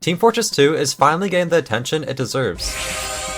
Team Fortress 2 is finally getting the attention it deserves.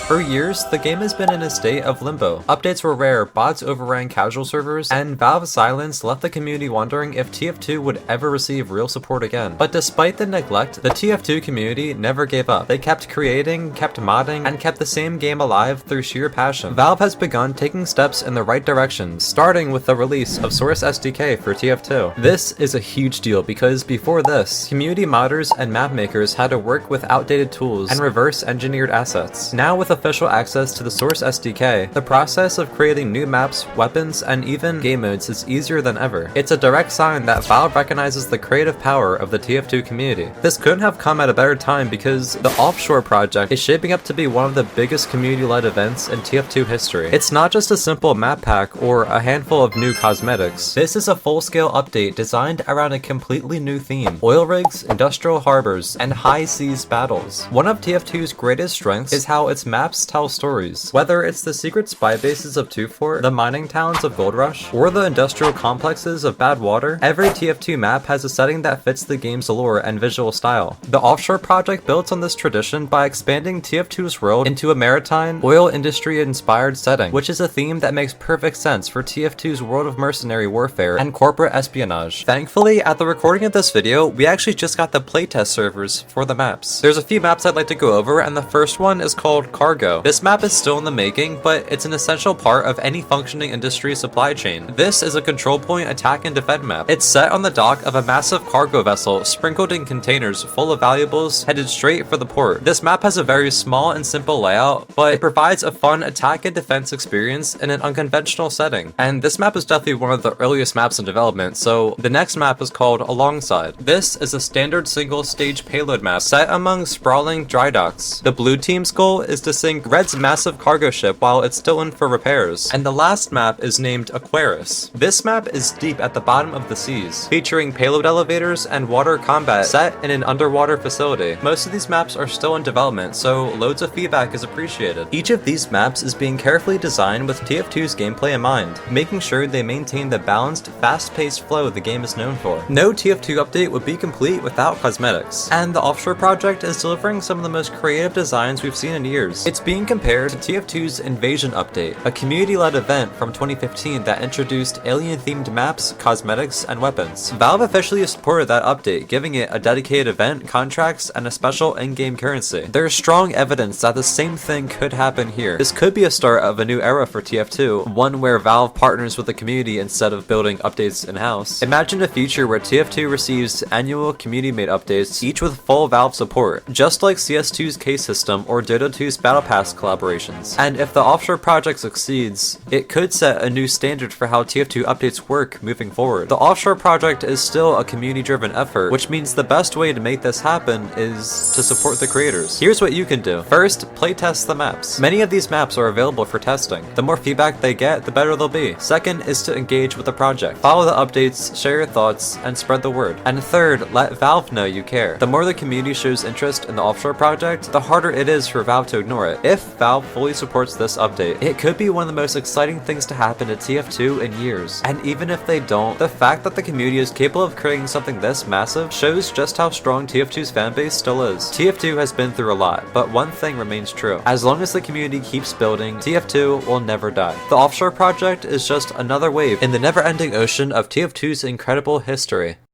For years, the game has been in a state of limbo. Updates were rare, bots overran casual servers, and Valve's silence left the community wondering if TF2 would ever receive real support again. But despite the neglect, the TF2 community never gave up. They kept creating, kept modding, and kept the same game alive through sheer passion. Valve has begun taking steps in the right direction, starting with the release of Source SDK for TF2. This is a huge deal because before this, community modders and map makers had to work with outdated tools and reverse engineered assets. Now with official access to the Source SDK, the process of creating new maps, weapons, and even game modes is easier than ever. It's a direct sign that Valve recognizes the creative power of the TF2 community. This couldn't have come at a better time because the Offshore project is shaping up to be one of the biggest community-led events in TF2 history. It's not just a simple map pack or a handful of new cosmetics. This is a full-scale update designed around a completely new theme: oil rigs, industrial harbors, and high seas battles. One of TF2's greatest strengths is how its maps tell stories. Whether it's the secret spy bases of 2-Fort, the mining towns of Gold Rush, or the industrial complexes of Badwater, every TF2 map has a setting that fits the game's lore and visual style. The Offshore project builds on this tradition by expanding TF2's world into a maritime, oil industry-inspired setting, which is a theme that makes perfect sense for TF2's world of mercenary warfare and corporate espionage. Thankfully, at the recording of this video, we actually just got the playtest servers for the maps. There's a few maps I'd like to go over, and the first one is called Cargo. This map is still in the making, but it's an essential part of any functioning industry supply chain. This is a control point attack and defend map. It's set on the dock of a massive cargo vessel sprinkled in containers full of valuables headed straight for the port. This map has a very small and simple layout, but it provides a fun attack and defense experience in an unconventional setting. And this map is definitely one of the earliest maps in development, so the next map is called Alongside. This is a standard single stage payload map set among sprawling dry docks. The blue team's goal is to sink Red's massive cargo ship while it's still in for repairs. And the last map is named Aquarius. This map is deep at the bottom of the seas, featuring payload elevators and water combat set in an underwater facility. Most of these maps are still in development, so loads of feedback is appreciated. Each of these maps is being carefully designed with TF2's gameplay in mind, making sure they maintain the balanced, fast-paced flow the game is known for. No TF2 update would be complete without cosmetics, and the Offshore project is delivering some of the most creative designs we've seen in years. It's being compared to TF2's Invasion update, a community-led event from 2015 that introduced alien-themed maps, cosmetics, and weapons. Valve officially supported that update, giving it a dedicated event, contracts, and a special in-game currency. There's strong evidence that the same thing could happen here. This could be a start of a new era for TF2, one where Valve partners with the community instead of building updates in-house. Imagine a future where TF2 receives annual community-made updates, each with full Valve support, just like CS2's case system or Dota 2's Battle Pass collaborations. And if the Offshore project succeeds, it could set a new standard for how TF2 updates work moving forward. The Offshore project is still a community-driven effort, which means the best way to make this happen is to support the creators. Here's what you can do. First, playtest the maps. Many of these maps are available for testing. The more feedback they get, the better they'll be. Second is to engage with the project. Follow the updates, share your thoughts, and spread the word. And third, let Valve know you care. The more the community shows interest in the Offshore project, the harder it is for Valve to ignore it. If Valve fully supports this update, it could be one of the most exciting things to happen to TF2 in years. And even if they don't, the fact that the community is capable of creating something this massive shows just how strong TF2's fanbase still is. TF2 has been through a lot, but one thing remains true. As long as the community keeps building, TF2 will never die. The Offshore project is just another wave in the never-ending ocean of TF2's incredible history.